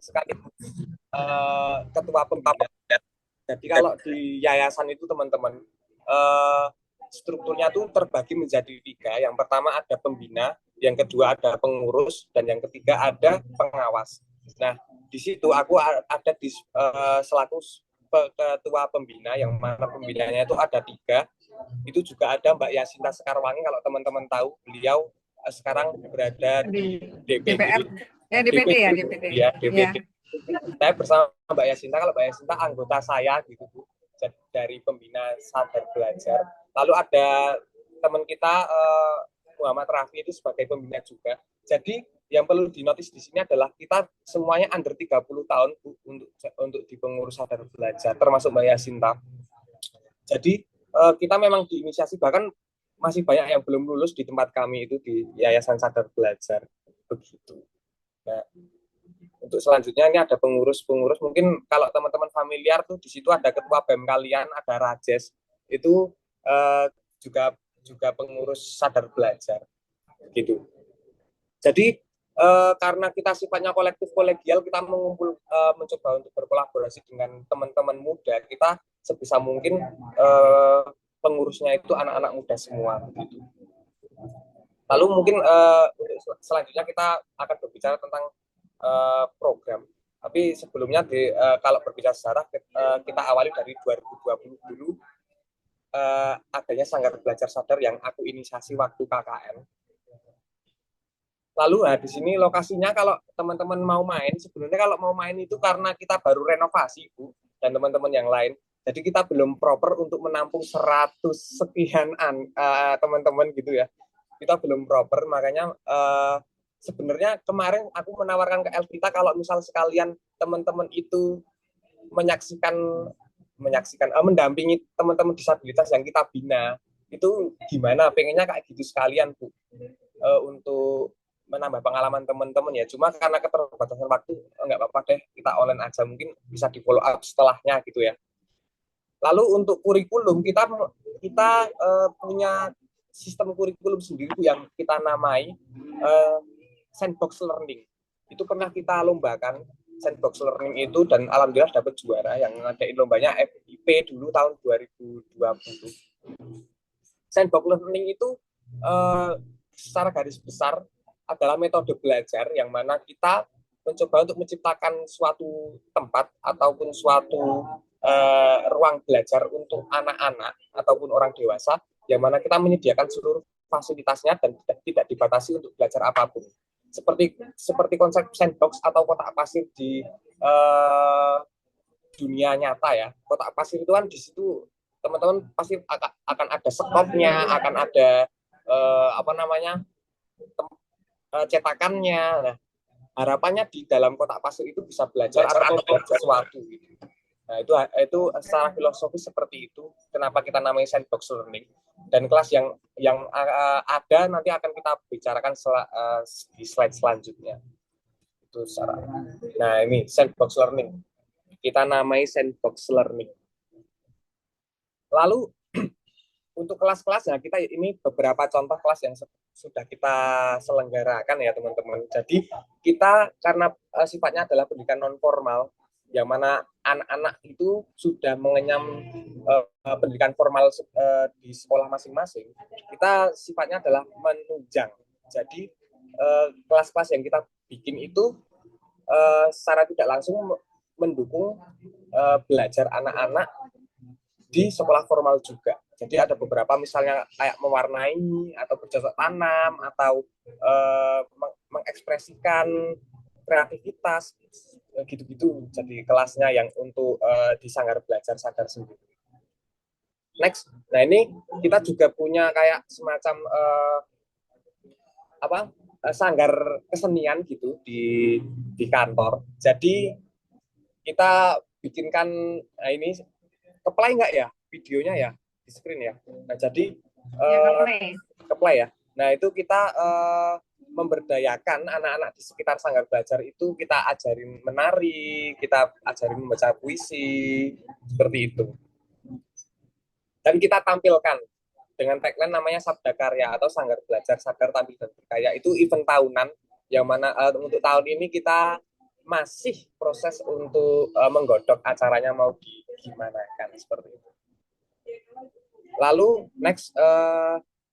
sekaligus ketua pembina. Jadi kalau di yayasan itu teman-teman strukturnya tuh terbagi menjadi 3. Yang pertama ada pembina, yang kedua ada pengurus, dan yang ketiga ada pengawas. Nah, di situ aku ada di selaku ketua pembina, yang mana pembinanya itu ada 3. Itu juga ada Mbak Yasinta Sekarwangi, kalau teman-teman tahu, beliau sekarang berada di DPR, DPD, DPD ya, DPD, DPD. ya DPD. Saya bersama Mbak Yasinta, kalau Mbak Yasinta anggota saya gitu Bu, dari pembina Sadar Belajar. Lalu ada teman kita Muhammad Rafi itu sebagai pembina juga. Jadi yang perlu dinotis di sini adalah kita semuanya under 30 tahun Bu, untuk di pengurus Sadar Belajar, termasuk Mbak Yasinta. Jadi kita memang diinisiasi, bahkan masih banyak yang belum lulus di tempat kami itu di Yayasan Sadar Belajar begitu. Nah, untuk selanjutnya ini ada pengurus-pengurus. Mungkin kalau teman-teman familiar tuh di situ ada ketua BEM kalian, ada Rajes. Itu juga pengurus Sadar Belajar gitu. Jadi karena kita sifatnya kolektif kolegial, kita mencoba untuk berkolaborasi dengan teman-teman muda. Kita sebisa mungkin pengurusnya itu anak-anak muda semua gitu. Lalu mungkin selanjutnya kita akan berbicara tentang program. Tapi sebelumnya kalau berbicara sejarah, kita awali dari 2020 dulu, adanya Sanggar Belajar Sadar yang aku inisiasi waktu KKN. Lalu di sini lokasinya kalau teman-teman mau main, sebenarnya kalau mau main itu karena kita baru renovasi Bu, dan teman-teman yang lain. Jadi kita belum proper untuk menampung 100 sekian teman-teman gitu ya. Kita belum proper, makanya sebenarnya kemarin aku menawarkan ke Elvita kalau misal sekalian teman-teman itu mendampingi teman-teman disabilitas yang kita bina, itu gimana, pengennya kayak gitu sekalian Bu, untuk menambah pengalaman teman-teman ya. Cuma karena keterbatasan waktu, nggak apa-apa deh, kita online aja, mungkin bisa di follow up setelahnya gitu ya. Lalu untuk kurikulum, kita punya sistem kurikulum sendiri yang kita namai sandbox learning. Itu pernah kita lombakan sandbox learning itu, dan alhamdulillah dapat juara. Yang ngadain lombanya FIP dulu tahun 2020. Sandbox learning itu secara garis besar adalah metode belajar yang mana kita mencoba untuk menciptakan suatu tempat ataupun suatu ruang belajar untuk anak-anak ataupun orang dewasa, yang mana kita menyediakan seluruh fasilitasnya dan tidak dibatasi untuk belajar apapun. Seperti konsep sandbox atau kotak pasir di dunia nyata ya. Kotak pasir itu kan di situ teman-teman pasti akan ada skopnya, akan ada cetakannya. Nah, harapannya di dalam kotak pasir itu bisa belajar atau membuat sesuatu gitu. Nah, itu secara filosofis seperti itu. Kenapa kita namanya sandbox learning? Dan kelas yang ada nanti akan kita bicarakan di slide selanjutnya. Itu secara. Nah, ini sandbox learning. Kita namai sandbox learning. Lalu untuk kelas-kelasnya, kita ini beberapa contoh kelas yang sudah kita selenggarakan ya teman-teman. Jadi kita karena sifatnya adalah pendidikan non formal, yang mana anak-anak itu sudah mengenyam pendidikan formal di sekolah masing-masing, kita sifatnya adalah menunjang. Jadi kelas-kelas yang kita bikin itu secara tidak langsung mendukung belajar anak-anak di sekolah formal juga. Jadi ada beberapa misalnya kayak mewarnai atau bercocok tanam atau mengekspresikan kreativitas gitu-gitu. Jadi kelasnya yang untuk di Sanggar Belajar Sadar sendiri. Next, nah ini kita juga punya kayak semacam sanggar kesenian gitu di kantor. Jadi kita bikinkan, nah ini keplay nggak ya videonya ya di screen ya. Nah jadi keplay ya. Nah itu kita memberdayakan anak-anak di sekitar Sanggar Belajar itu, kita ajarin menari, kita ajarin membaca puisi seperti itu. Dan kita tampilkan dengan tagline namanya Sabda Karya atau Sanggar Belajar Sadar Tampil dan Berkarya. Itu event tahunan yang mana untuk tahun ini kita masih proses untuk menggodok acaranya mau gimana kan seperti itu. Lalu next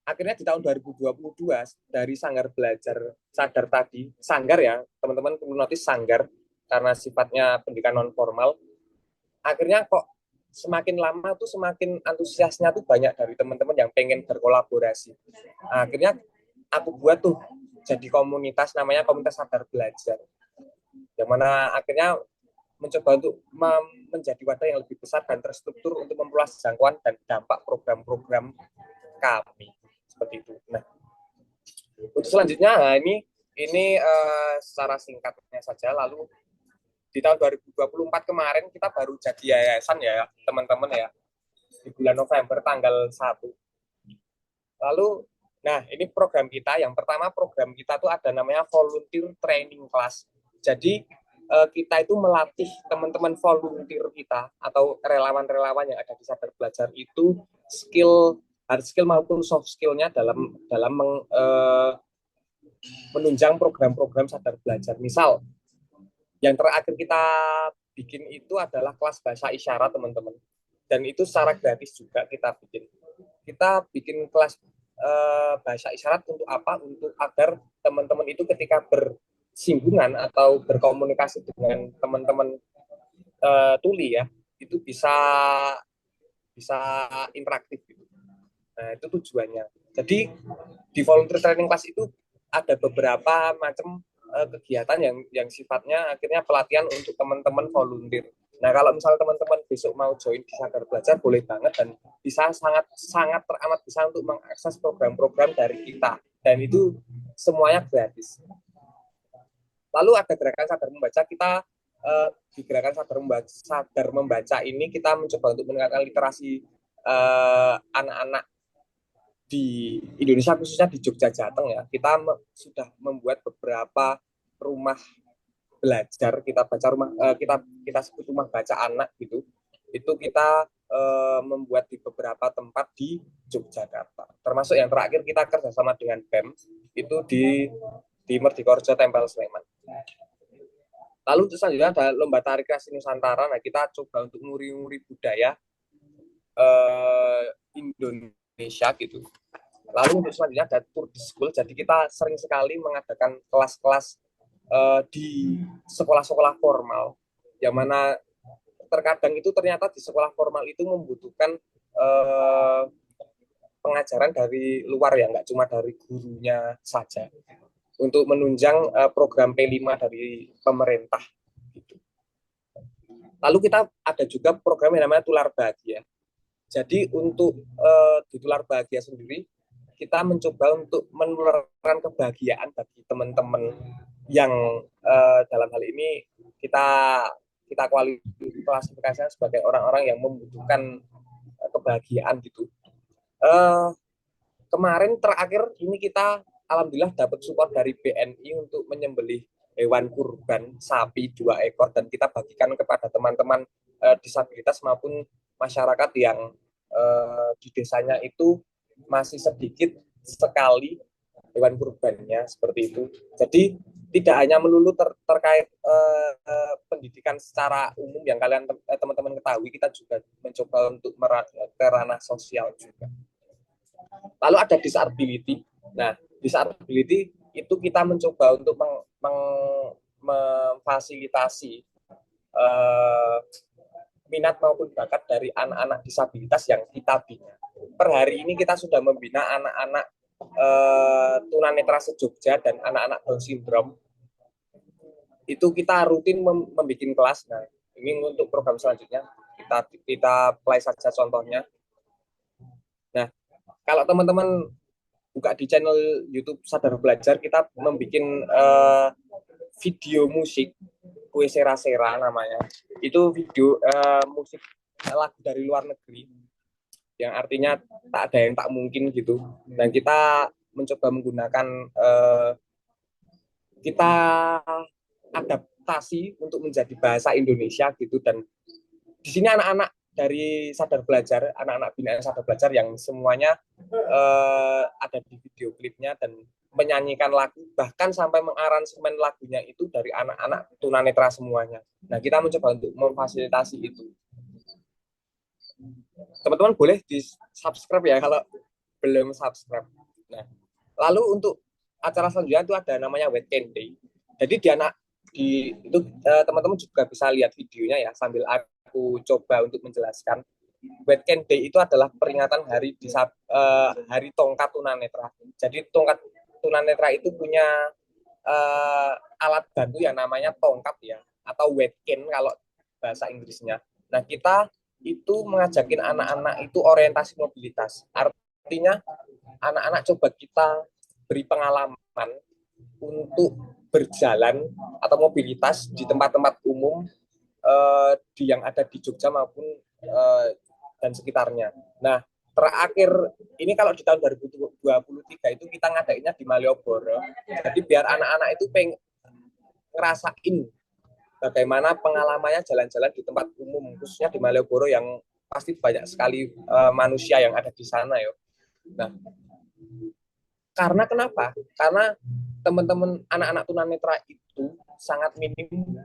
akhirnya di tahun 2022 dari Sanggar Belajar Sadar tadi, Sanggar ya teman-teman perlu notice Sanggar karena sifatnya pendidikan non formal, akhirnya kok semakin lama tuh semakin antusiasnya tuh banyak dari teman-teman yang pengen berkolaborasi. Nah, akhirnya aku buat tuh jadi komunitas namanya Komunitas Sadar Belajar. Yang mana akhirnya mencoba untuk menjadi wadah yang lebih besar dan terstruktur untuk memperluas jangkauan dan dampak program-program kami seperti itu. Nah, untuk selanjutnya nah ini secara singkatnya saja. Lalu di tahun 2024 kemarin kita baru jadi yayasan ya teman-teman ya di bulan November tanggal 1. Lalu nah ini program kita yang pertama, program kita tuh ada namanya volunteer training class. Jadi kita itu melatih teman-teman volunteer kita atau relawan-relawan yang ada di Sadar Belajar itu hard skill maupun soft skillnya dalam menunjang program-program Sadar Belajar. Misal yang terakhir kita bikin itu adalah kelas bahasa isyarat teman-teman, dan itu secara gratis juga kita bikin kelas bahasa isyarat untuk apa? Untuk agar teman-teman itu ketika bersinggungan atau berkomunikasi dengan teman-teman tuli ya, itu bisa interaktif gitu. Nah, itu tujuannya. Jadi di volunteer training class itu ada beberapa macam kegiatan yang sifatnya akhirnya pelatihan untuk teman-teman volunteer. Nah, kalau misalnya teman-teman besok mau join di Sadar Belajar, boleh banget dan bisa sangat teramat bisa untuk mengakses program-program dari kita. Dan itu semuanya gratis. Lalu ada gerakan Sadar Membaca. Kita di gerakan Sadar Membaca ini kita mencoba untuk meningkatkan literasi anak-anak di Indonesia, khususnya di Jogja Jateng ya. Kita sudah membuat beberapa rumah belajar, kita sebut rumah baca anak gitu. Itu kita membuat di beberapa tempat di Yogyakarta. Termasuk yang terakhir kita kerjasama dengan BEM itu di Merdikorjo Tempel Sleman. Lalu selanjutnya ada lomba tari kreasi Nusantara. Nah, kita coba untuk nguri-nguri budaya Indonesia gitu. Lalu untuk selanjutnya ada tour di school. Jadi kita sering sekali mengadakan kelas-kelas di sekolah-sekolah formal, yang mana terkadang itu ternyata di sekolah formal itu membutuhkan pengajaran dari luar ya, nggak cuma dari gurunya saja, untuk menunjang program P5 dari pemerintah. Gitu. Lalu kita ada juga program yang namanya Tular Bahagia. Jadi untuk di Tular Bahagia sendiri, kita mencoba untuk menularkan kebahagiaan bagi teman-teman yang dalam hal ini kita klasifikasikan sebagai orang-orang yang membutuhkan kebahagiaan gitu. Kemarin terakhir ini kita alhamdulillah dapat support dari BNI untuk menyembelih hewan kurban sapi 2 ekor, dan kita bagikan kepada teman-teman disabilitas maupun masyarakat yang di desanya itu masih sedikit sekali hewan kurbannya seperti itu. Jadi tidak hanya melulu terkait pendidikan secara umum yang kalian teman-teman ketahui, kita juga mencoba untuk ke ranah sosial juga. Lalu ada disability. Nah, disability itu kita mencoba untuk memfasilitasi minat maupun bakat dari anak-anak disabilitas yang kita bina. Per hari ini kita sudah membina anak-anak tunanetra se-Jogja dan anak-anak Down syndrome. Itu kita rutin membuat kelas. Nah, ini untuk program selanjutnya kita play saja contohnya. Nah, kalau teman-teman buka di channel YouTube Sadar Belajar, kita membuat video musik Kue Sera Sera namanya. Itu video musik lagu dari luar negeri yang artinya tak ada yang tak mungkin gitu. Dan kita mencoba menggunakan kita adaptasi untuk menjadi bahasa Indonesia gitu. Dan di sini anak-anak dari Sadar Belajar, anak-anak binaan Sadar Belajar yang semuanya ada di video klipnya, dan menyanyikan lagu, bahkan sampai mengaransemen lagunya itu dari anak-anak tunanetra semuanya. Nah, kita mencoba untuk memfasilitasi itu. Teman-teman boleh di subscribe ya kalau belum subscribe. Nah, lalu untuk acara selanjutnya itu ada namanya Wet Can Day. Jadi di itu teman-teman juga bisa lihat videonya ya sambil aku coba untuk menjelaskan. Wet Can Day itu adalah peringatan hari tongkat tunanetra. Jadi tongkat tunanetra itu punya alat bantu yang namanya tongkat ya, atau wet can kalau bahasa Inggrisnya. Nah, kita itu mengajakin anak-anak itu orientasi mobilitas. Artinya anak-anak coba kita beri pengalaman untuk berjalan atau mobilitas di tempat-tempat umum yang ada di Jogja maupun dan sekitarnya. Nah, terakhir ini kalau di tahun 2023 itu kita ngadainnya di Malioboro. Jadi biar anak-anak itu ngerasain bagaimana pengalamannya jalan-jalan di tempat umum, khususnya di Malioboro yang pasti banyak sekali manusia yang ada di sana ya. Nah, karena kenapa? Karena teman-teman anak-anak tunanetra itu sangat minim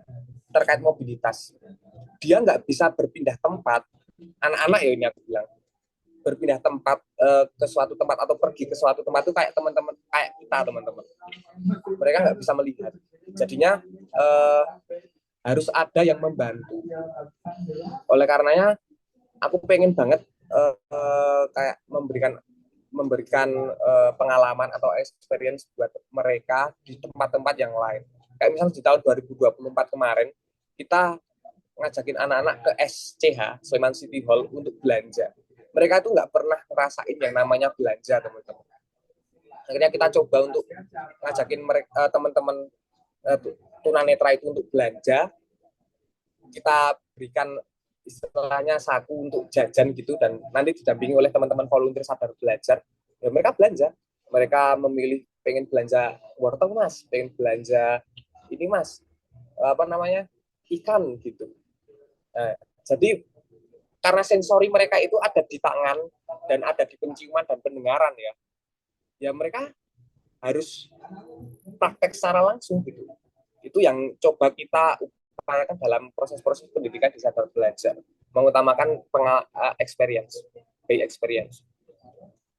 terkait mobilitas. Dia nggak bisa berpindah tempat. Anak-anak ya ini aku bilang berpindah tempat ke suatu tempat atau pergi ke suatu tempat itu kayak teman-teman kayak kita teman-teman. Mereka nggak bisa melihat. Jadinya harus ada yang membantu. Oleh karenanya aku pengen banget kayak memberikan pengalaman atau experience buat mereka di tempat-tempat yang lain. Kayak misalnya di tahun 2024 kemarin, kita ngajakin anak-anak ke SCH, Sleman City Hall, untuk belanja. Mereka tuh nggak pernah ngerasain yang namanya belanja, teman-teman. Akhirnya kita coba untuk ngajakin mereka, teman-teman tunanetra itu untuk belanja. Kita berikan istilahnya saku untuk jajan gitu dan nanti didampingi oleh teman-teman volunteer Sadar Belajar. Ya mereka belanja, mereka memilih pengen belanja wortel mas, pengen belanja ini mas, apa namanya ikan gitu. Nah, jadi karena sensori mereka itu ada di tangan dan ada di penciuman dan pendengaran ya, ya mereka harus praktek secara langsung gitu. Itu yang coba kita upayakan dalam proses-proses pendidikan di Sadar Belajar, mengutamakan experience, pay experience.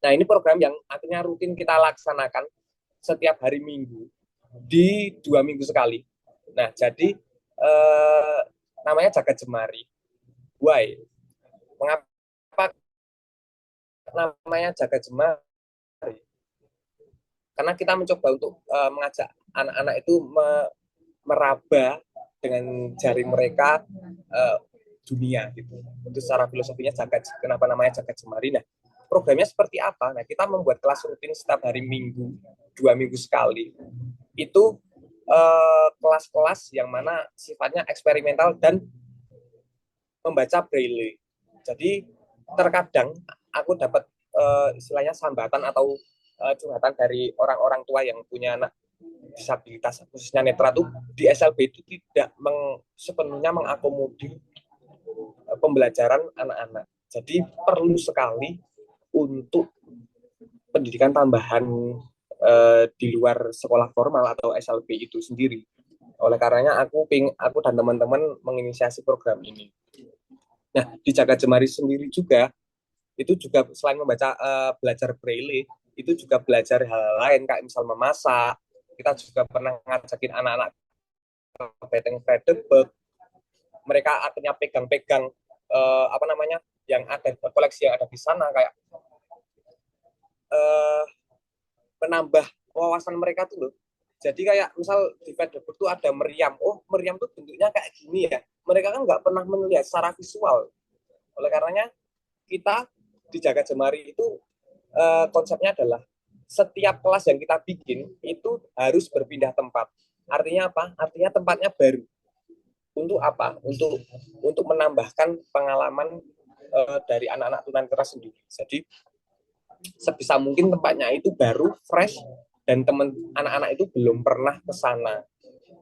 Nah, ini program yang akhirnya rutin kita laksanakan setiap hari Minggu di 2 minggu sekali. Nah, jadi namanya Jagat Jemari. Why? Mengapa namanya Jagat Jemari? Karena kita mencoba untuk mengajak anak-anak itu meraba dengan jari mereka dunia gitu. Itu secara filosofinya kenapa namanya Jagat Jemari. Nah, programnya seperti apa? Nah, kita membuat kelas rutin setiap hari Minggu, 2 minggu sekali. Itu kelas-kelas yang mana sifatnya eksperimental dan membaca braille. Jadi terkadang aku dapat istilahnya sambatan atau curhatan dari orang-orang tua yang punya anak disabilitas khususnya netra tuh di SLB itu tidak sepenuhnya mengakomodir pembelajaran anak-anak. Jadi perlu sekali untuk pendidikan tambahan di luar sekolah formal atau SLB itu sendiri. Oleh karenanya aku dan teman-teman menginisiasi program ini. Nah, di Jagat Jemari sendiri juga itu juga selain membaca belajar braille, itu juga belajar hal lain kayak misal memasak. Kita juga pernah ngajakin anak-anak beteng bedebek. Mereka akhirnya pegang-pegang apa namanya yang ada koleksi yang ada di sana kayak menambah wawasan mereka tuh loh. Jadi kayak misal di Bedebug tuh ada meriam. Oh, meriam tuh bentuknya kayak gini ya. Mereka kan nggak pernah melihat secara visual. Oleh karenanya kita di Jagat Jemari itu konsepnya adalah setiap kelas yang kita bikin itu harus berpindah tempat. Artinya apa? Artinya tempatnya baru. Untuk apa? Untuk menambahkan pengalaman dari anak-anak tunanetra sendiri. Jadi sebisa mungkin tempatnya itu baru, fresh, dan anak-anak itu belum pernah ke sana.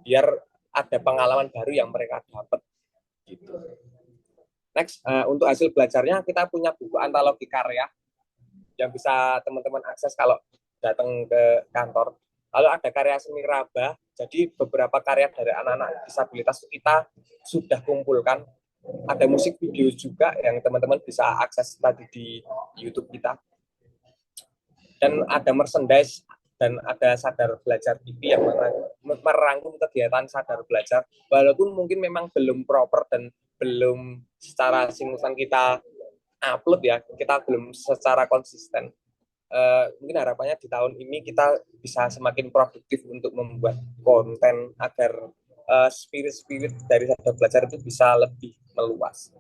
Biar ada pengalaman baru yang mereka dapat. Gitu. Next, untuk hasil belajarnya kita punya buku antologi karya yang bisa teman-teman akses kalau datang ke kantor. Lalu ada karya seni raba, jadi beberapa karya dari anak-anak disabilitas kita sudah kumpulkan. Ada musik video juga yang teman-teman bisa akses tadi di YouTube kita. Dan ada merchandise dan ada Sadar Belajar TV yang merangkum kegiatan Sadar Belajar. Walaupun mungkin memang belum proper dan belum secara simultan kita upload ya, kita belum secara konsisten. Mungkin harapannya di tahun ini kita bisa semakin produktif untuk membuat konten agar spirit-spirit dari Sadar Belajar itu bisa lebih meluas.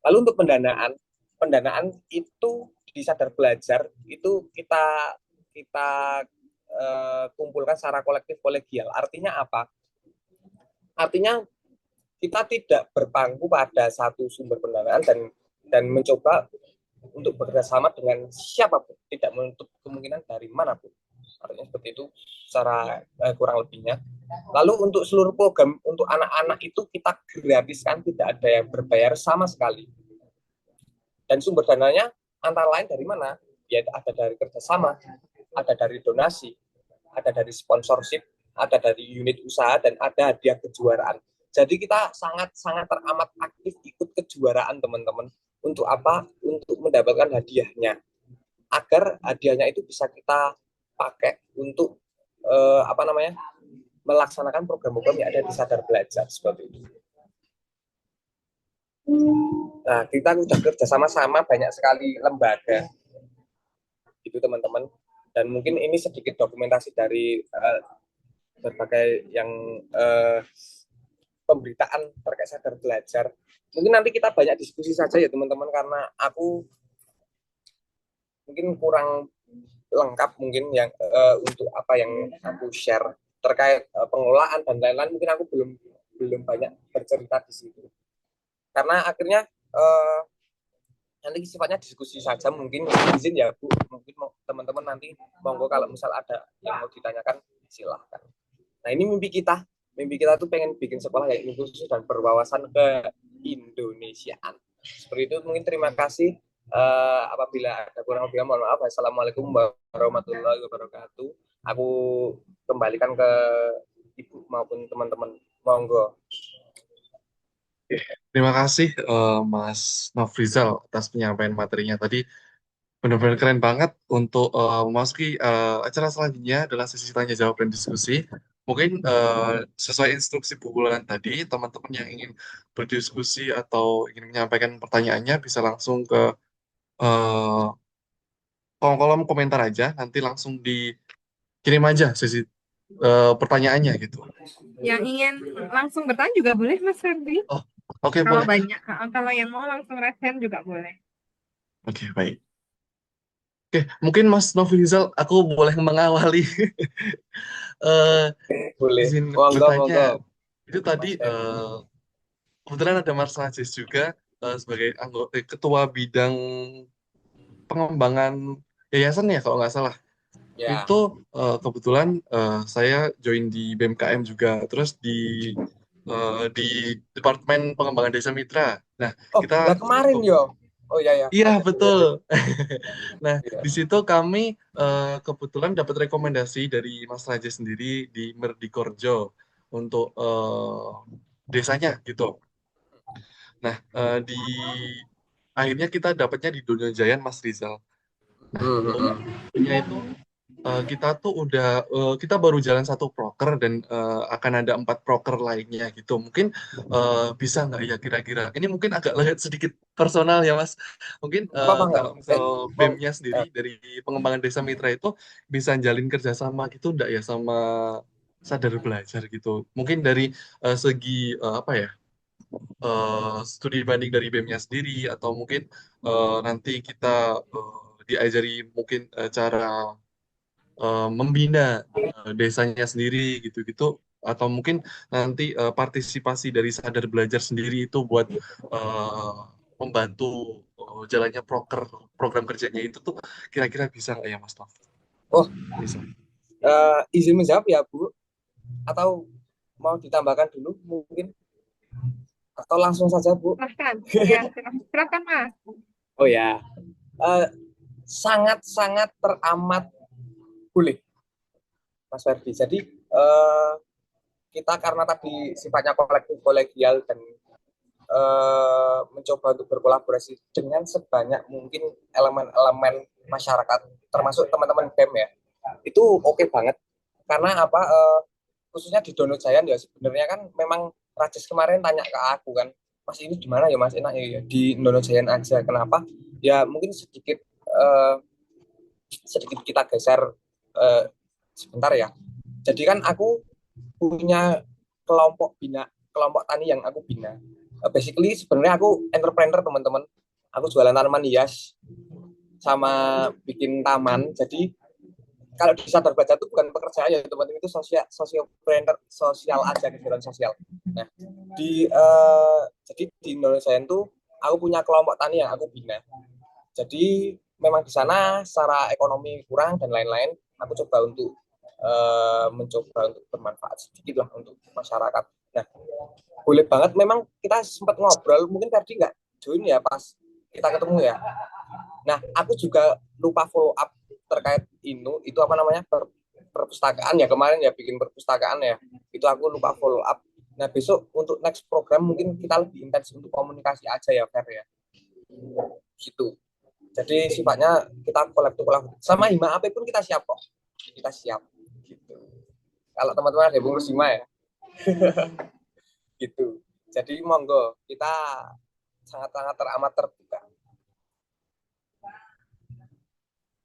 Lalu untuk pendanaan itu di Sadar Belajar itu kita kumpulkan secara kolektif kolegial. Artinya apa? Artinya kita tidak berpangku pada satu sumber pendanaan dan mencoba untuk bekerjasama dengan siapapun, tidak menutup kemungkinan dari manapun. Artinya seperti itu secara kurang lebihnya. Lalu untuk seluruh program untuk anak-anak itu kita gratiskan, tidak ada yang berbayar sama sekali. Dan sumber dananya antara lain dari mana? Ya ada dari kerjasama, ada dari donasi, ada dari sponsorship, ada dari unit usaha, dan ada hadiah kejuaraan. Jadi kita sangat-sangat teramat aktif ikut kejuaraan teman-teman. Untuk apa? Untuk mendapatkan hadiahnya. Agar hadiahnya itu bisa kita pakai untuk melaksanakan program-program yang ada di Sadar Belajar seperti itu. Nah, kita sudah kerja sama-sama banyak sekali lembaga, itu teman-teman. Dan mungkin ini sedikit dokumentasi dari berbagai yang pemberitaan terkait Sadar Belajar. Mungkin nanti kita banyak diskusi saja ya teman-teman, karena aku mungkin kurang lengkap mungkin yang untuk apa yang aku share terkait pengelolaan dan lain-lain. Mungkin aku belum banyak bercerita di situ. Karena akhirnya nanti sifatnya diskusi saja, mungkin izin ya Bu, mungkin teman-teman nanti monggo kalau misal ada yang mau ditanyakan silahkan. Nah ini mimpi kita tuh pengen bikin sekolah yang inklusif dan berwawasan ke Indonesiaan. Seperti itu, mungkin terima kasih. Apabila ada kurang lebih mohon maaf. Assalamualaikum warahmatullahi wabarakatuh. Aku kembalikan ke Ibu maupun teman-teman, monggo. Terima kasih Mas Nofrizal atas penyampaian materinya tadi. Benar-benar keren banget untuk memasuki acara selanjutnya adalah sesi tanya jawab dan diskusi. Mungkin sesuai instruksi Bu Wulan tadi, teman-teman yang ingin berdiskusi atau ingin menyampaikan pertanyaannya bisa langsung ke eh, kolom komentar aja, nanti langsung dikirim aja sesi pertanyaannya gitu. Yang ingin langsung bertanya juga boleh, Mas Ferdi. Oh, oke, Kalau boleh. banyak, kalau yang mau langsung resen juga boleh. Oke, baik. Oke, mungkin Mas Nofrizal, aku boleh mengawali eh Boleh, izin monggo bertanya. monggo Itu tadi Mas Ferdi. kebetulan ada Mas Najis juga sebagai anggota ketua bidang pengembangan yayasan ya kalau nggak salah. Ya. Itu kebetulan saya join di BMKM juga, terus di Departemen Pengembangan Desa Mitra. Nah, Oh kita lah kemarin yo. Oh ya ya, iya oke boleh betul. deh. Nah, Ya. di situ kami kebetulan dapat rekomendasi dari Mas Raja sendiri di Merdikorjo untuk desanya gitu. Nah, di akhirnya kita dapatnya di Donya Jayan Mas Rizal. Nah, untungnya itu kita tuh udah kita baru jalan satu proker dan akan ada 4 proker lainnya gitu. Mungkin bisa nggak ya kira-kira? Ini mungkin agak lihat sedikit personal ya Mas. Mungkin Apa enggak? kalau misal Mong, BEM-nya sendiri dari pengembangan desa mitra itu bisa jalin kerjasama gitu enggak ya sama Sadar Belajar gitu. Mungkin dari segi apa ya? Studi banding dari BEM-nya sendiri atau mungkin nanti kita diajari mungkin cara membina desanya sendiri gitu-gitu atau mungkin nanti partisipasi dari Sadar Belajar sendiri itu buat eh, membantu jalannya program kerjanya itu tuh kira-kira bisa nggak ya Mas Tov? oh, Bisa. izin menjawab ya Bu, atau mau ditambahkan dulu mungkin, atau langsung saja Bu? Silahkan, ya silahkan Mas. Oh ya, sangat-sangat teramat Boleh, Mas Ferdi. Jadi kita karena tadi sifatnya kolektif kolegial dan mencoba untuk berkolaborasi dengan sebanyak mungkin elemen-elemen masyarakat, termasuk teman-teman BEM ya, itu oke banget. Karena apa? Khususnya di Dono Jayan ya sebenarnya kan memang Rajes kemarin tanya ke aku kan, Mas ini di mana ya Mas, enak ya di Dono Jayan aja. Kenapa? Ya mungkin sedikit kita geser sebentar ya. Jadi kan aku punya kelompok tani yang aku bina. Basically sebenarnya aku entrepreneur teman-teman. Aku jualan tanaman hias sama bikin taman. Jadi kalau di Sadar Belajar itu bukan pekerjaan ya teman-teman, itu sosial aja, kegiatan sosial. Nah jadi di Indonesia itu aku punya kelompok tani yang aku bina. Jadi memang di sana secara ekonomi kurang dan lain-lain, aku coba untuk mencoba untuk bermanfaat sedikit lah untuk masyarakat. Nah, boleh banget. Memang kita sempat ngobrol, mungkin Ferdi nggak join ya pas kita ketemu ya. Nah, aku juga lupa follow up terkait itu apa namanya perpustakaan ya, kemarin ya bikin perpustakaan ya. Itu aku lupa follow up. Nah, besok untuk next program mungkin kita lebih intens untuk komunikasi aja ya, Fer ya. Gitu. Jadi sifatnya kita kolektif sama Hima AP pun kita siap kok. Kita siap. Gitu. Kalau teman-teman ada pengurus Hima ya. Gitu. Jadi monggo, kita sangat-sangat teramat terbuka.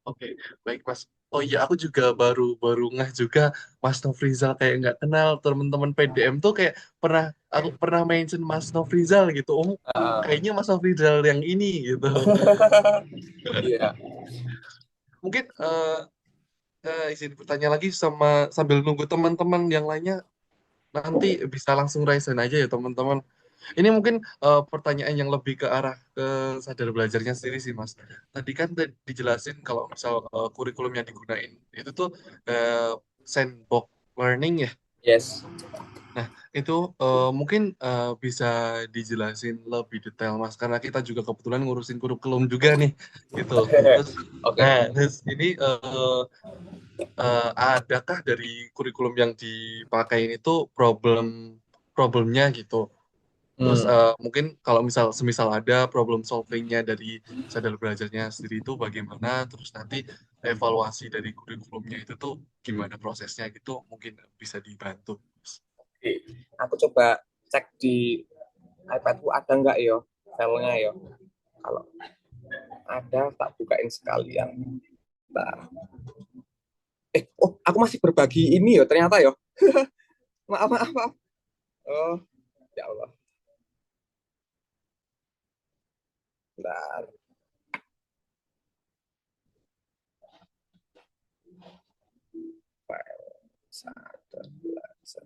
Oke, baik Mas. Oh iya, aku juga baru ngeh juga Mas Nofrizal kayak nggak kenal teman-teman PDM tuh kayak aku pernah mention Mas Nofrizal gitu. Oh, kayaknya Mas Nofrizal yang ini gitu. Iya. Mungkin izin bertanya lagi sambil nunggu teman-teman yang lainnya nanti bisa langsung raise hand aja ya teman-teman. Ini mungkin pertanyaan yang lebih ke arah ke sadar belajarnya sendiri sih Mas. Tadi kan dijelasin kalau misal kurikulum yang digunain itu tuh sandbox learning ya. Yes. Nah, itu mungkin bisa dijelasin lebih detail Mas karena kita juga kebetulan ngurusin kurikulum juga nih gitu. Terus Oke. terus ini adakah dari kurikulum yang dipakai itu problemnya gitu. Terus mungkin kalau semisal ada problem solvingnya dari sadar belajarnya sendiri itu bagaimana, terus nanti evaluasi dari kurikulumnya itu tuh gimana prosesnya gitu, mungkin bisa dibantu. Oke. Aku coba cek di iPadku ada nggak yo filenya yo. Kalau ada tak bukain sekalian. Nah. Aku masih berbagi ini yo ternyata yo. Maaf, maaf, maaf. Oh, ya Allah. Bentar. Sadar belajar.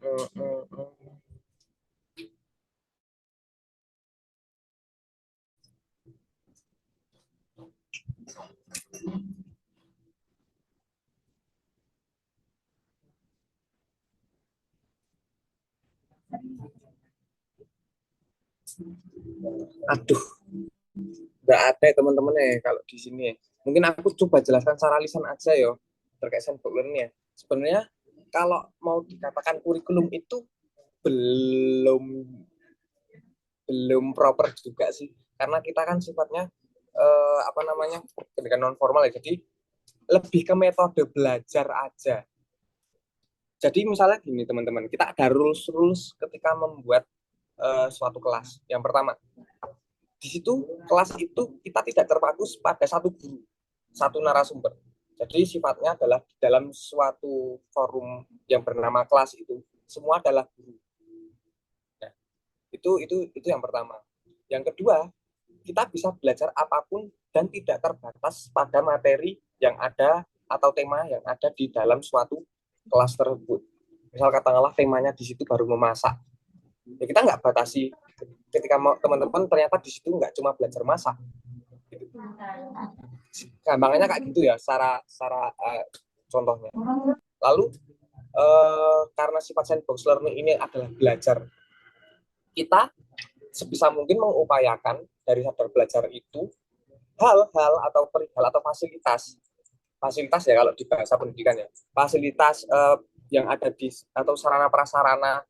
Uh, uh, uh. Aduh, nggak ada teman-teman ya kalau di sini. Mungkin aku coba jelaskan secara lisan aja ya terkait sandbox learning ya. Sebenarnya kalau mau dikatakan kurikulum itu belum belum proper juga sih, karena kita kan sifatnya apa namanya pendidikan non formal ya. Jadi lebih ke metode belajar aja. Jadi misalnya gini teman-teman, kita ada rules ketika membuat suatu kelas. Yang pertama, di situ kelas itu kita tidak terpaku pada satu guru, satu narasumber. Jadi sifatnya adalah di dalam suatu forum yang bernama kelas itu semua adalah guru. Nah, itu yang pertama. Yang kedua, kita bisa belajar apapun dan tidak terbatas pada materi yang ada atau tema yang ada di dalam suatu kelas tersebut. Misal katakanlah temanya di situ baru memasak, ya kita nggak batasi ketika teman-teman ternyata di situ nggak cuma belajar masak. Gampangnya kayak gitu ya, secara contohnya. Lalu karena sifat sandbox learning ini adalah belajar, kita sebisa mungkin mengupayakan dari sadar belajar itu hal-hal atau perihal atau fasilitas ya kalau di bahasa pendidikan ya, fasilitas yang ada di atau sarana prasarana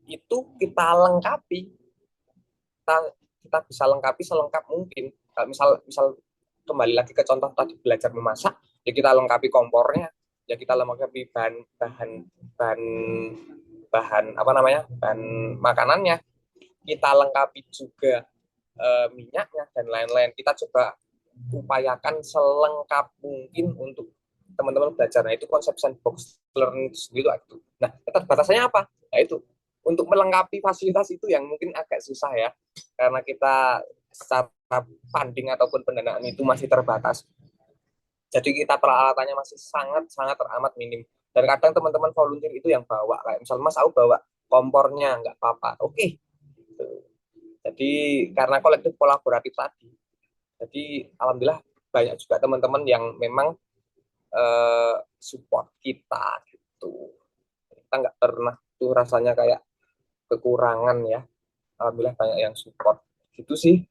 itu kita lengkapi, kita bisa lengkapi selengkap mungkin. Misal kembali lagi ke contoh tadi belajar memasak, ya kita lengkapi kompornya, ya kita lengkapi bahan makanannya, kita lengkapi juga minyaknya dan lain-lain. Kita coba upayakan selengkap mungkin untuk teman-teman belajar. Nah, itu konsep sandbox learning itu. Nah, keterbatasannya apa? Nah, itu untuk melengkapi fasilitas itu yang mungkin agak susah ya, karena kita secara funding ataupun pendanaan itu masih terbatas. Jadi kita peralatannya masih sangat teramat minim. Dan kadang teman-teman volunteer itu yang bawa, kayak misal Mas, aku bawa kompornya, nggak apa-apa. Oke. Jadi karena kolektif kolaboratif tadi, jadi alhamdulillah banyak juga teman-teman yang memang support kita gitu. Kita nggak pernah tuh rasanya kayak kekurangan ya. Alhamdulillah banyak yang support. Gitu sih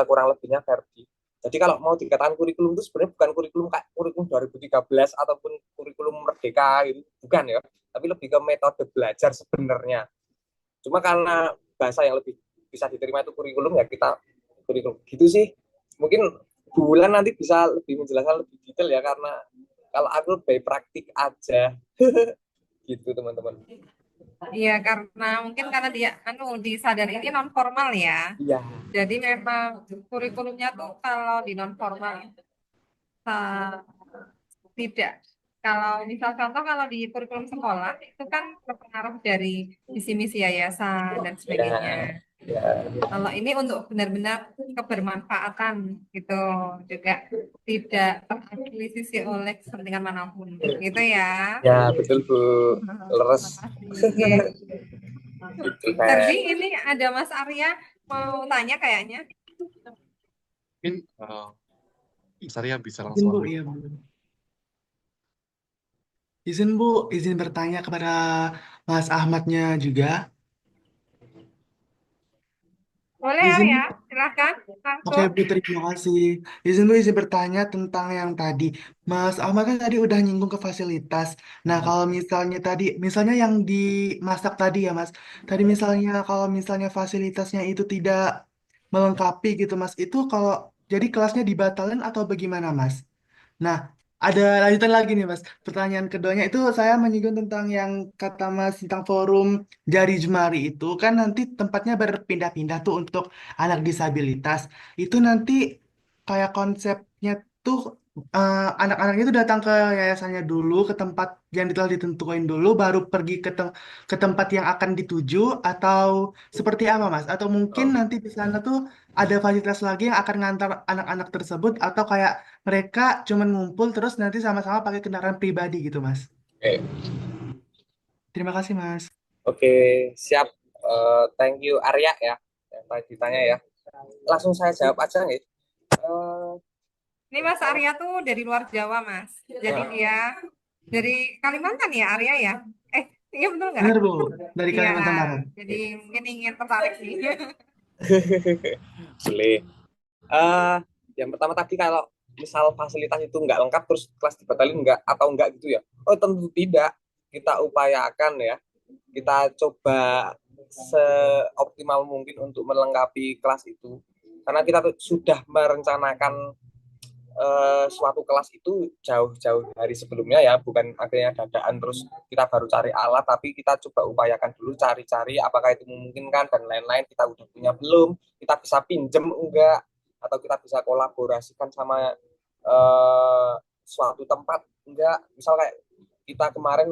kurang lebihnya Ferdi. Jadi kalau mau dikatakan kurikulum itu sebenarnya bukan kurikulum kayak kurikulum 2013 ataupun kurikulum Merdeka gitu, bukan ya. Tapi lebih ke metode belajar sebenarnya. Cuma karena bahasa yang lebih bisa diterima itu kurikulum, ya kita kurikulum. Gitu sih. Mungkin Bulan nanti bisa lebih menjelaskan lebih detail ya, karena kalau aku lebih praktik aja. Gitu teman-teman. Iya, karena dia di Sadar ini non formal ya. Iya. Jadi memang kurikulumnya tuh kalau di non formal tidak. Kalau misal contoh kalau di kurikulum sekolah itu kan berpengaruh dari visi misi yayasan dan sebagainya. Ya. Kalau ini untuk benar-benar kebermanfaatan gitu, juga tidak terakuisisi oleh kepentingan manapun, gitu ya. Ya, betul Bu. Leres. Oke. Gitu, Ferdi, ini ada Mas Arya mau tanya kayaknya. Mungkin Saria bisa Izin langsung. Bu, iya Bu. Izin Bu, izin bertanya kepada Mas Ahmadnya juga. Boleh Izin Arya, Bu. silahkan Oke langsung. Bu, terima kasih. Izin Bu, izin bertanya tentang yang tadi. Mas Ahmad kan tadi udah nyinggung ke fasilitas. Nah, kalau misalnya yang dimasak tadi ya Mas. Tadi misalnya kalau misalnya fasilitasnya itu tidak melengkapi gitu Mas. Itu kalau jadi kelasnya dibatalin atau bagaimana Mas? Nah, ada lanjutan lagi nih, Mas. Pertanyaan keduanya itu saya menyinggung tentang yang kata Mas tentang forum Jari Jemari itu kan nanti tempatnya berpindah-pindah tuh untuk anak disabilitas. Itu nanti kayak konsepnya tuh anak-anaknya itu datang ke yayasannya dulu, ke tempat yang telah ditentuin dulu, baru pergi ke tempat yang akan dituju atau seperti apa, Mas? Atau mungkin nanti di sana tuh ada fasilitas lagi yang akan ngantar anak-anak tersebut atau kayak mereka cuman ngumpul terus nanti sama-sama pakai kendaraan pribadi gitu, Mas. Oke. Terima kasih, Mas. Oke, siap. Thank you Arya ya yang tadi ditanya ya. Langsung saya jawab aja nih. Ini Mas Arya tuh dari luar Jawa, Mas. Jadi dia dari Kalimantan ya, Arya ya? Iya betul nggak? Benar, Bu. Dari Iya, Kalimantan Barat. jadi mungkin ingin tertarik nih. Boleh. Yang pertama tadi kalau misal fasilitas itu nggak lengkap terus kelas dibatalin nggak atau nggak gitu ya? Oh tentu tidak. Kita upayakan ya. Kita coba seoptimal mungkin untuk melengkapi kelas itu. Karena kita sudah merencanakan suatu kelas itu jauh-jauh hari sebelumnya ya, bukan akhirnya dadaan terus kita baru cari alat, tapi kita coba upayakan dulu cari-cari apakah itu memungkinkan dan lain-lain. Kita udah punya belum, kita bisa pinjem enggak, atau kita bisa kolaborasikan sama suatu tempat enggak. Misal kayak kita kemarin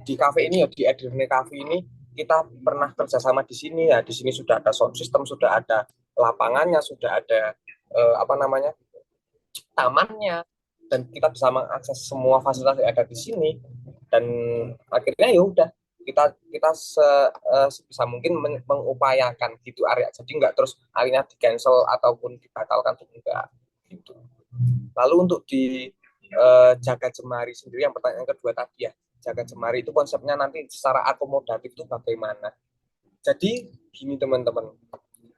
di cafe ini ya, di Edirne Cafe ini kita pernah kerjasama di sini ya, di sini sudah ada sound system, sudah ada lapangannya, sudah ada apa namanya, tamannya, dan kita bisa mengakses semua fasilitas yang ada di sini. Dan akhirnya ya udah, kita kita sebisa mungkin mengupayakan gitu area, jadi nggak terus akhirnya di cancel ataupun dibatalkan, enggak gitu. Lalu untuk di Jaga Jemari sendiri, yang pertanyaan kedua tadi ya, Jaga Jemari itu konsepnya nanti secara akomodatif itu bagaimana. Jadi gini teman-teman,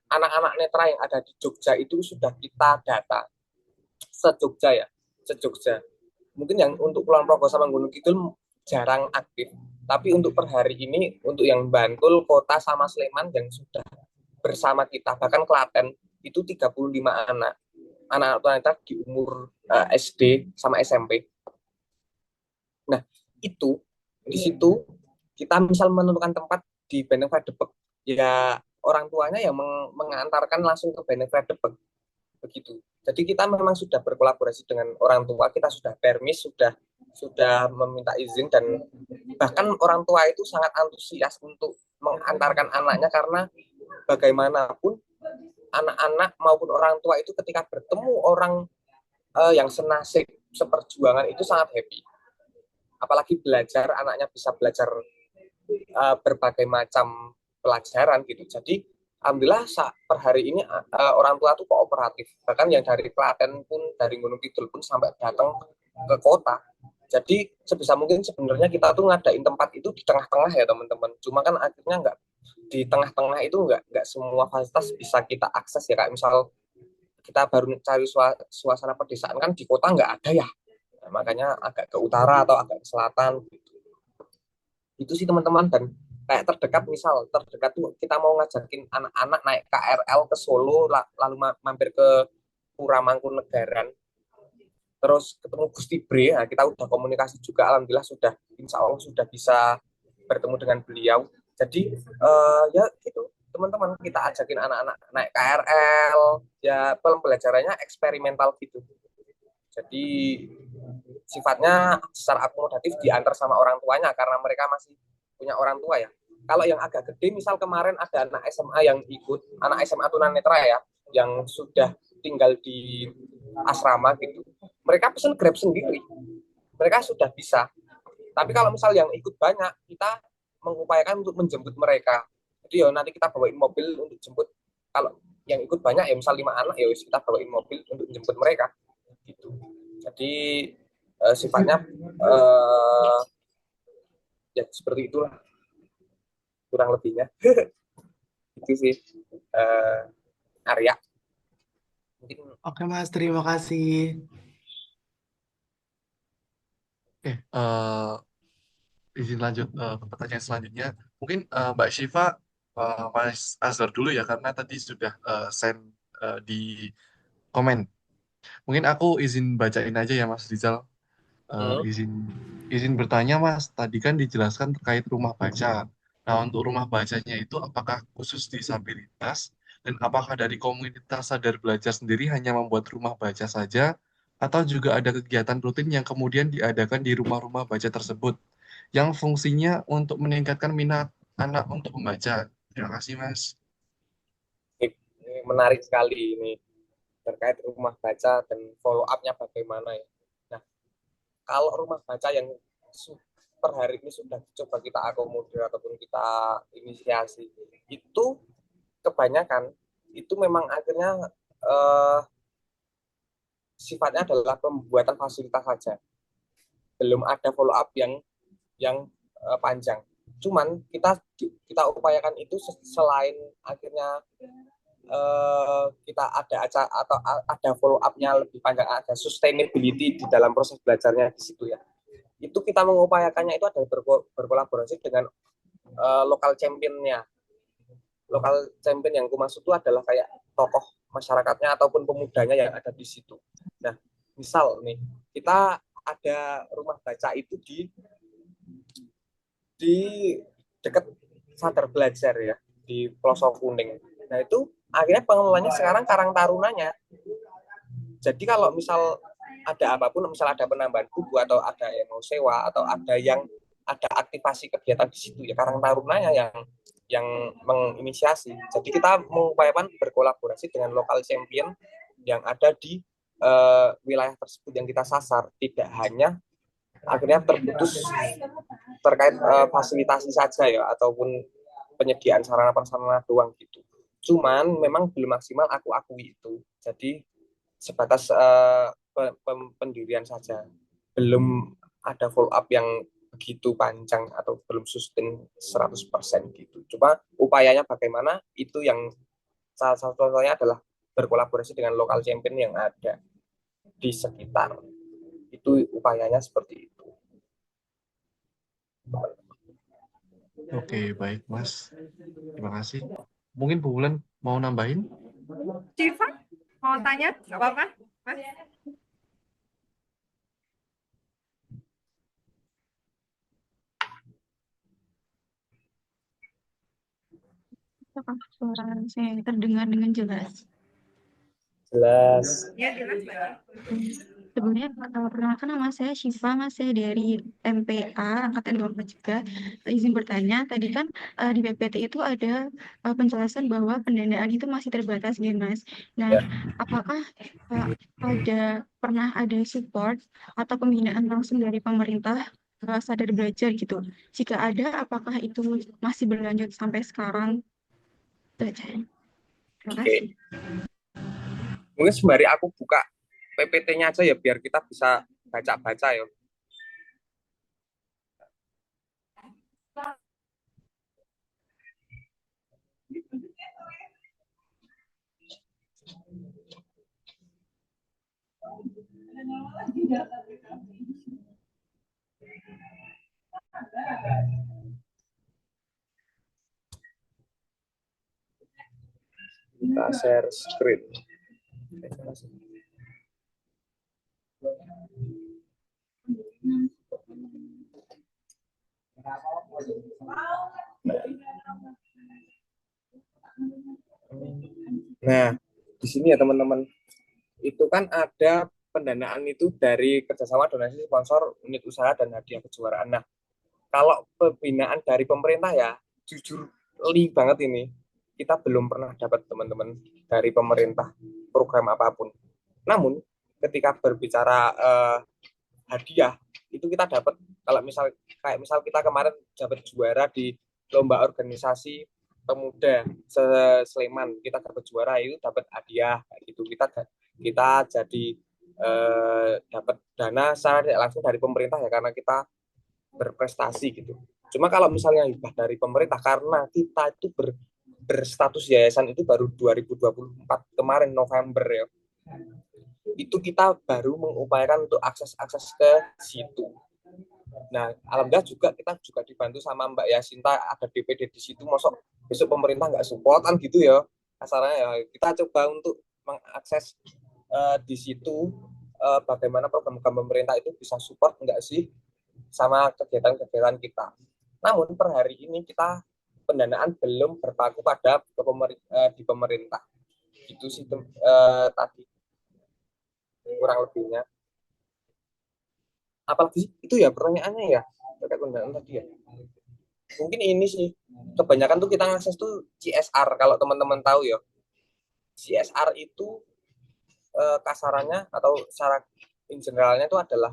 anak-anak netra yang ada di Jogja itu sudah kita data se-Jogja ya, se-Jogja. Mungkin yang untuk Kulon Progo sama Gunung Kidul jarang aktif, tapi untuk per hari ini untuk yang Bantul, Kota sama Sleman yang sudah bersama kita, bahkan Klaten itu 35 anak netra di umur SD sama SMP. Nah, itu di situ kita misal menentukan tempat di Benteng Fredebek, ya orang tuanya yang mengantarkan langsung ke Benteng Fredebek begitu. Jadi kita memang sudah berkolaborasi dengan orang tua, kita sudah permis, sudah meminta izin, dan bahkan orang tua itu sangat antusias untuk mengantarkan anaknya, karena bagaimanapun anak-anak maupun orang tua itu ketika bertemu orang yang senasib seperjuangan itu sangat happy. Apalagi belajar, anaknya bisa belajar berbagai macam pelajaran gitu. Jadi alhamdulillah per hari ini orang tua tuh kooperatif. Bahkan yang dari Klaten pun, dari Gunung Kidul pun sampai datang ke kota. Jadi sebisa mungkin sebenarnya kita tuh ngadain tempat itu di tengah-tengah ya teman-teman. Cuma kan akhirnya nggak di tengah-tengah itu nggak semua fasilitas bisa kita akses ya. Kayak misal kita baru cari suasana pedesaan kan di kota nggak ada ya. Nah, makanya agak ke utara atau agak ke selatan gitu. Itu sih teman-teman. Dan kayak terdekat tuh kita mau ngajakin anak-anak naik KRL ke Solo, lalu mampir ke Pura Mangkunegaran, terus ketemu Gusti Bre. Nah, kita udah komunikasi juga, alhamdulillah sudah, insya Allah sudah bisa bertemu dengan beliau. Jadi ya gitu teman-teman, kita ajakin anak-anak naik KRL, ya pembelajarannya eksperimental gitu. Jadi sifatnya secara akomodatif diantar sama orang tuanya karena mereka masih punya orang tua ya. Kalau yang agak gede, misal kemarin ada anak SMA yang ikut, anak SMA tunanetra ya, yang sudah tinggal di asrama gitu. Mereka pesen Grab sendiri. Mereka sudah bisa. Tapi kalau misal yang ikut banyak, kita mengupayakan untuk menjemput mereka. Jadi ya nanti kita bawain mobil untuk jemput. Kalau yang ikut banyak ya misal 5 anak, ya kita bawain mobil untuk jemput mereka. Gitu. Jadi sifatnya ya seperti itulah kurang lebihnya. Itu sih Arya. Mungkin Oke Mas, terima kasih. Oke, izin lanjut ke pertanyaan selanjutnya. Mungkin Mbak Syifa, Mas Azhar dulu ya, karena tadi sudah send di komen. Mungkin aku izin bacain aja ya Mas Rizal. hmm, Izin izin bertanya Mas, tadi kan dijelaskan terkait rumah baca. Nah, untuk rumah bacanya itu apakah khusus disabilitas dan apakah dari komunitas sadar belajar sendiri hanya membuat rumah baca saja atau juga ada kegiatan rutin yang kemudian diadakan di rumah-rumah baca tersebut yang fungsinya untuk meningkatkan minat anak untuk membaca. Terima kasih Mas. ini menarik sekali ini terkait rumah baca dan follow up-nya bagaimana ya. Nah, kalau rumah baca yang per hari ini sudah coba kita akomodir ataupun kita inisiasi, itu kebanyakan itu memang akhirnya eh, sifatnya adalah pembuatan fasilitas saja, belum ada follow up yang panjang. Cuman kita upayakan itu selain akhirnya kita ada acara atau ada follow up-nya lebih panjang, ada sustainability di dalam proses belajarnya di situ ya. Itu kita mengupayakannya itu adalah berkolaborasi dengan lokal championnya. Lokal champion yang kumaksud itu adalah kayak tokoh masyarakatnya ataupun pemudanya yang ada di situ. Nah, misal nih, kita ada rumah baca itu di dekat Sadar Belajar ya, di Pelosok Kuning. Nah, itu akhirnya pengelolanya sekarang Karang Tarunanya. Jadi kalau misal ada apapun, misal ada penambahan buku atau ada yang mau sewa atau ada yang ada aktivasi kegiatan di situ ya Karang Tarunanya yang menginisiasi. Jadi kita mengupayakan berkolaborasi dengan lokal champion yang ada di wilayah tersebut yang kita sasar, tidak hanya akhirnya terputus terkait fasilitasi saja ya, ataupun penyediaan sarana prasarana doang gitu. Cuman memang belum maksimal, aku akui itu. Jadi sebatas pendirian saja, belum ada follow up yang begitu panjang atau belum sustain 100% gitu. Cuma upayanya bagaimana, itu yang salah satu contohnya adalah berkolaborasi dengan lokal champion yang ada di sekitar. Itu upayanya seperti itu. Oke, baik Mas. Terima kasih. Mungkin Bu Wulan mau nambahin? Civa, mau tanya? Gak apa-apa, Mas. Apakah suara saya terdengar dengan jelas? Jelas. Ya, jelas Mbak. Sebelumnya perkenalkan, nama saya Syifa, Mas. Saya dari MPA Angkatan 24 juga. Izin bertanya, tadi kan di PPT itu ada penjelasan bahwa pendanaan itu masih terbatas ya, Mas. Nah, Ya. apakah pernah ada support atau pembinaan langsung dari pemerintah Sadar Belajar gitu? Jika ada, apakah itu masih berlanjut sampai sekarang? Itu aja. Terima Oke. kasih. Mungkin sembari aku buka PPT-nya aja ya, biar kita bisa baca-baca ya. Kita share screen. Nah, di sini ya teman-teman, itu kan ada pendanaan itu dari kerjasama donasi sponsor unit usaha dan hadiah kejuaraan. Nah, kalau pembinaan dari pemerintah ya, jujur banget ini, kita belum pernah dapat teman-teman dari pemerintah program apapun. Namun ketika berbicara hadiah, itu kita dapat, kalau misal kita kemarin dapat juara di lomba organisasi pemuda Sleman, kita dapat juara, itu dapat hadiah gitu. Kita jadi dapat dana secara tidak langsung dari pemerintah ya, karena kita berprestasi gitu. Cuma kalau misalnya hibah dari pemerintah, karena kita itu berstatus yayasan itu baru 2024 kemarin November ya, itu kita baru mengupayakan untuk akses ke situ. Nah, alhamdulillah juga kita juga dibantu sama Mbak Yasinta, ada DPD di situ. Masuk besok pemerintah nggak supportan gitu ya, kasarnya ya. Kita coba untuk mengakses di situ bagaimana program-program pemerintah itu bisa support nggak sih sama kegiatan-kegiatan kita. Namun per hari ini kita pendanaan belum berpaku pada di pemerintah. Itu sih tadi kurang lebihnya. Apalagi itu ya pertanyaannya ya terkait pendanaan tadi ya. Mungkin ini sih kebanyakan tuh kita ngakses tuh CSR, kalau teman-teman tahu ya. CSR itu kasarannya atau secara in generalnya itu adalah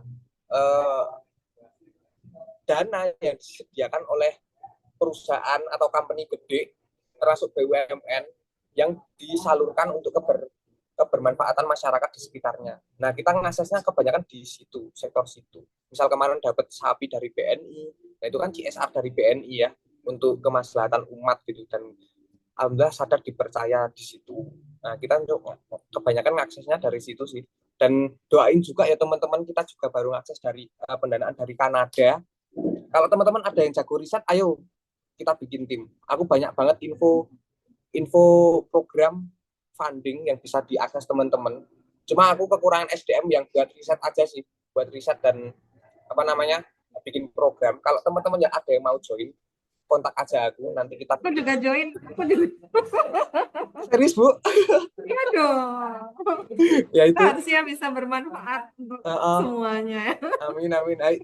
dana yang disediakan oleh perusahaan atau company gede, termasuk BUMN, yang disalurkan untuk kebermanfaatan masyarakat di sekitarnya. Nah, kita mengaksesnya kebanyakan di situ, sektor situ. Misal kemarin dapat sapi dari BNI, nah itu kan CSR dari BNI ya, untuk kemaslahatan umat gitu, dan alhamdulillah Sadar dipercaya di situ. Nah, kita untuk kebanyakan mengaksesnya dari situ sih. Dan doain juga ya teman-teman, kita juga baru akses dari pendanaan dari Kanada. Kalau teman-teman ada yang jago riset, ayo kita bikin tim. Aku banyak banget info program funding yang bisa diakses teman-teman. Cuma aku kekurangan SDM yang buat riset aja sih, buat riset dan bikin program. Kalau teman-teman yang ada yang mau join, kontak aja aku, nanti kita Aku juga join. Aku juga. Serius Bu? Iya dong. Ya itu. Harusnya bisa bermanfaat untuk semuanya. Amin.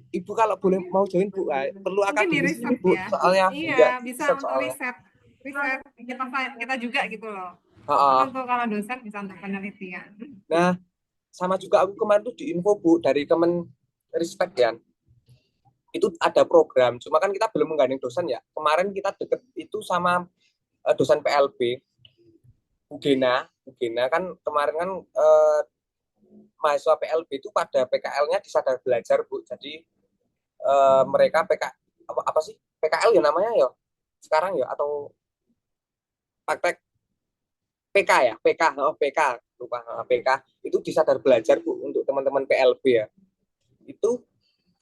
Ibu kalau boleh mau join Bu, perlu akademis ini Bu, ya. soalnya iya bisa untuk soalnya. riset kita juga gitu loh. Ha-ha. Untuk kalau dosen bisa untuk penelitian. Nah, sama juga aku kemarin tuh di info Bu dari Kemen Ristek ya. Itu ada program, cuma kan kita belum menggandeng dosen ya. Kemarin kita deket itu sama dosen PLB, Bu Gena kan kemarin kan mahasiswa PLB itu pada PKL-nya di Sadar Belajar Bu. Jadi mereka apa sih PKL ya namanya ya sekarang ya atau praktek PK ya PK lupa PK itu di Sadar Belajar Bu untuk teman-teman PLB ya. Itu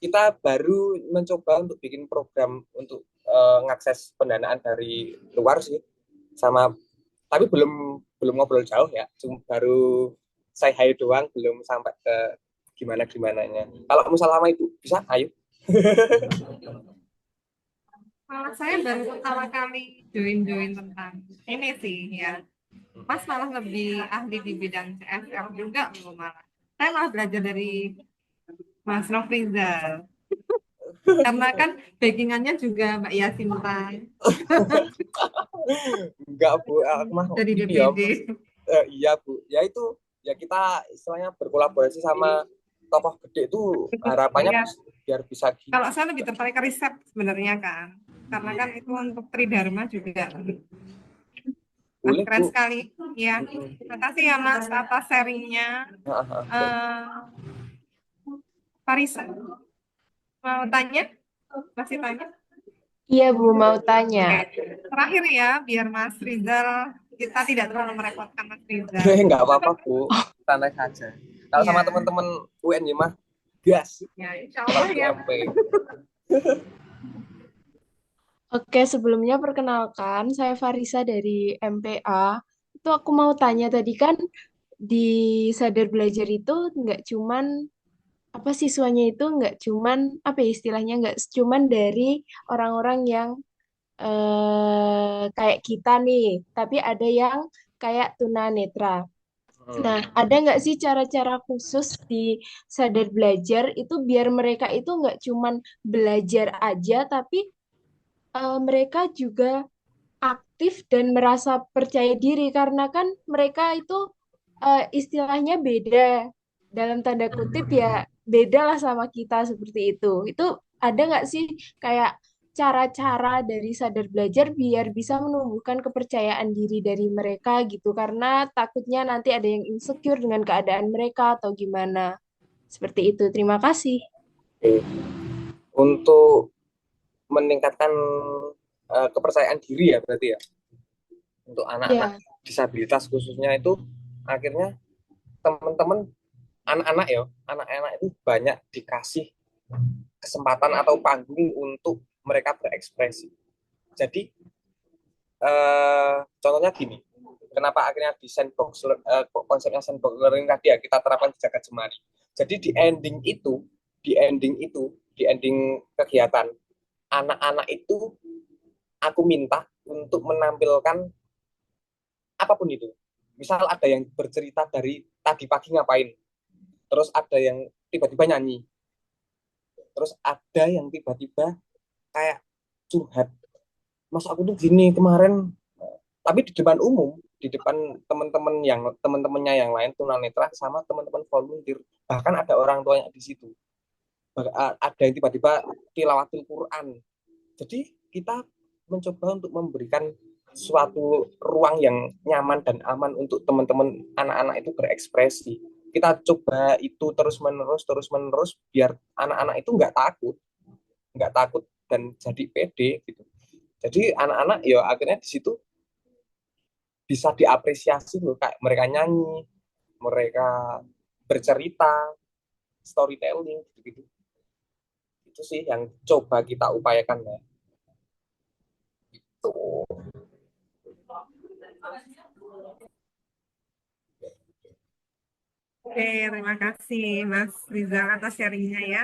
kita baru mencoba untuk bikin program untuk ngakses pendanaan dari luar sih sama, tapi belum belum ngobrol jauh ya, cuma baru say hi doang, belum sampai ke gimana gimananya. Kalau misal sama Ibu bisa ayo. Malah saya baru pertama kali join tentang ini sih ya. Mas malah lebih ahli di bidang CSR juga loh malah. Saya malah belajar dari Mas Nofrizal. Karena kan backingannya juga Mbak Yasinta Enggak Bu, aku mah dari ini ya DPD. iya Bu, ya itu ya kita istilahnya berkolaborasi sama tokoh gede itu harapannya Ya, biar bisa gini. kalau saya lebih tertarik ke riset sebenarnya kan. Karena kan itu untuk Tridharma juga. Wah, Boleh keren Bu. sekali. Ya, terima kasih ya Mas atas sharingnya. Uh, Parisa, mau tanya? Masih tanya? Iya Bu, mau tanya. Oke. Terakhir ya, biar Mas Rizal, kita tidak terlalu merepotkan Mas Rizal. Enggak apa-apa Bu, santai saja. Kalau sama Iya. teman-teman UNY mah gas. Ya, insya Allah ya. Oke, sebelumnya perkenalkan, saya Farisa dari MPA. Itu aku mau tanya tadi kan di Sadar Belajar itu nggak cuman apa siswanya itu nggak cuman apa ya istilahnya nggak cuman dari orang-orang yang kayak kita nih, tapi ada yang kayak tunanetra. Nah, ada nggak sih cara-cara khusus di Sadar Belajar itu biar mereka itu nggak cuman belajar aja, tapi mereka juga aktif dan merasa percaya diri karena kan mereka itu istilahnya beda dalam tanda kutip ya beda lah sama kita seperti itu. Itu ada nggak sih kayak cara-cara dari Sadar Belajar biar bisa menumbuhkan kepercayaan diri dari mereka gitu karena takutnya nanti ada yang insecure dengan keadaan mereka atau gimana. Seperti itu. Terima kasih. Untuk meningkatkan kepercayaan diri ya berarti ya untuk anak-anak Ya, disabilitas khususnya itu akhirnya teman-teman anak-anak itu banyak dikasih kesempatan atau panggung untuk mereka berekspresi. Jadi contohnya gini, kenapa akhirnya di sandbox konsepnya sandbox learning tadi ya kita terapkan di Jagat Jemari. Jadi di ending kegiatan anak-anak itu aku minta untuk menampilkan apapun itu. Misal ada yang bercerita dari tadi pagi ngapain, terus ada yang tiba-tiba nyanyi, terus ada yang tiba-tiba kayak curhat, mas aku tuh gini kemarin, tapi di depan umum, di depan teman-temannya yang lain tunanetra sama teman-teman volunteer, bahkan ada orang tuanya di situ, ada yang tiba-tiba tilawatil Quran. Jadi kita mencoba untuk memberikan suatu ruang yang nyaman dan aman untuk teman-teman anak-anak itu berekspresi. Kita coba itu terus menerus biar anak-anak itu nggak takut dan jadi pede gitu. Jadi anak-anak ya akhirnya di situ bisa diapresiasi loh, kayak mereka nyanyi, mereka bercerita, storytelling gitu-gitu. Itu sih yang coba kita upayakan ya. Tuh. Oke, terima kasih Mas Rizal atas sharingnya ya.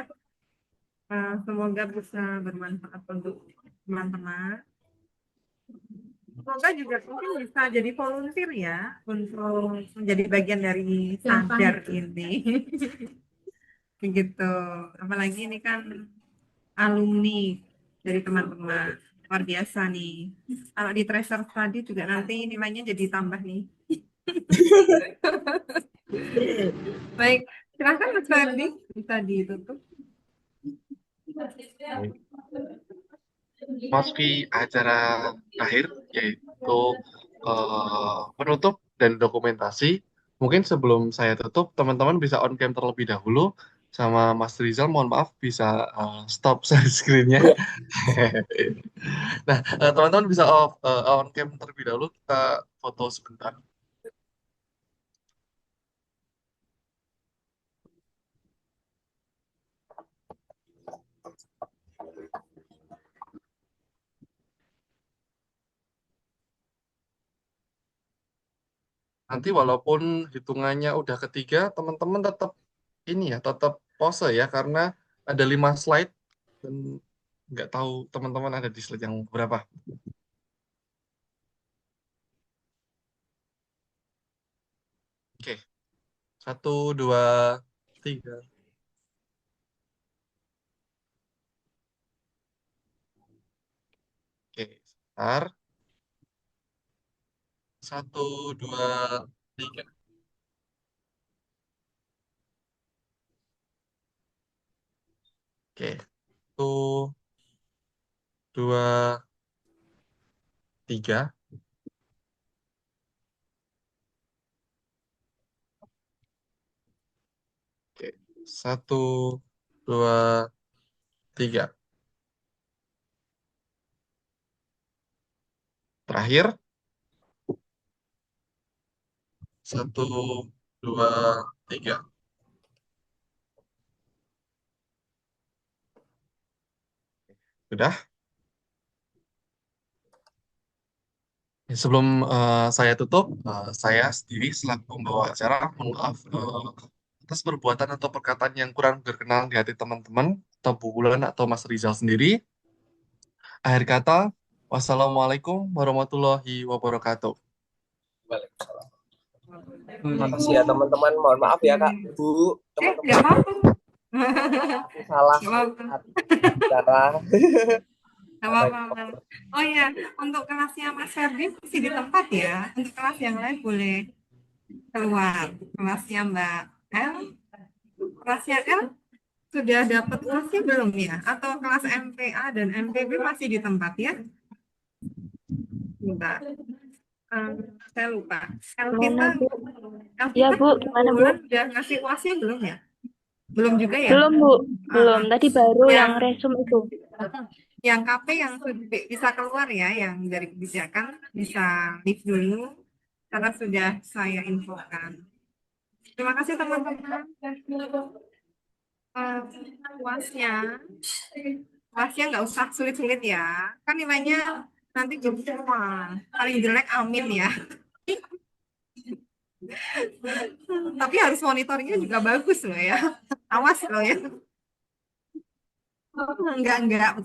Semoga bisa bermanfaat untuk teman-teman. Semoga juga mungkin bisa jadi volunteer ya untuk menjadi bagian dari Sadar ini. Begitu. Apalagi ini kan alumni dari teman-teman. luar biasa nih. Kalau di tracer tadi juga nanti nilainya jadi tambah nih. Baik, silakan Mas Ferdi, bisa ditutup. Baik. Masuki acara akhir yaitu penutup dan dokumentasi. Mungkin sebelum saya tutup, teman-teman bisa on cam terlebih dahulu. Sama Mas Rizal, mohon maaf bisa stop share screen-nya. Nah, teman-teman bisa on cam terlebih dahulu. Kita foto sebentar. Nanti walaupun hitungannya udah ketiga, teman-teman tetap ini ya, tetap pose ya, karena ada 5 slide dan nggak tahu teman-teman ada di slide yang berapa. Oke, 1, 2, 3. Oke, sebentar. 1, 2, 3. Oke, 1, 2, 3. Oke, 1, 2, 3. Terakhir, 1, 2, 3. Sudah. Sebelum saya tutup, saya sendiri selaku pembawa acara, mohon maaf atas perbuatan atau perkataan yang kurang berkenan di hati teman-teman, atau Bu Wulan atau Mas Rizal sendiri. Akhir kata, wassalamualaikum warahmatullahi wabarakatuh. Waalaikumsalam. Terima kasih ya teman-teman. Mohon maaf ya Kak, Bu, Nggak teman-teman. apa-apa. Aku salah Nggak apa-apa. bicara. Nggak apa-apa. Oh ya, untuk kelasnya Mas Ferdi masih di tempat ya. Untuk kelas yang lain boleh keluar. Kelasnya Mbak L, kelasnya L sudah dapat kelasnya belum ya? Atau kelas MPA dan MPB masih di tempat ya? Mbak, saya lupa. L kita, Gimana, Bu? L Ya, kita Bu, gimana, Bu? bulan udah ngasih kelasnya belum ya? Belum juga ya? Belum, Bu. Belum. Ah, Tadi baru yang yang resume itu. yang KP yang bisa keluar ya, yang dari kebijakan bisa leave dulu karena sudah saya infokan. Terima kasih teman-teman. Eh, Puasnya, puasnya nggak usah sulit-sulit ya. Kan nilainya nanti jadi semua. Paling jelek amin ya. Tapi harus monitoringnya juga bagus loh ya. Awas loh ya. Enggak, bukan.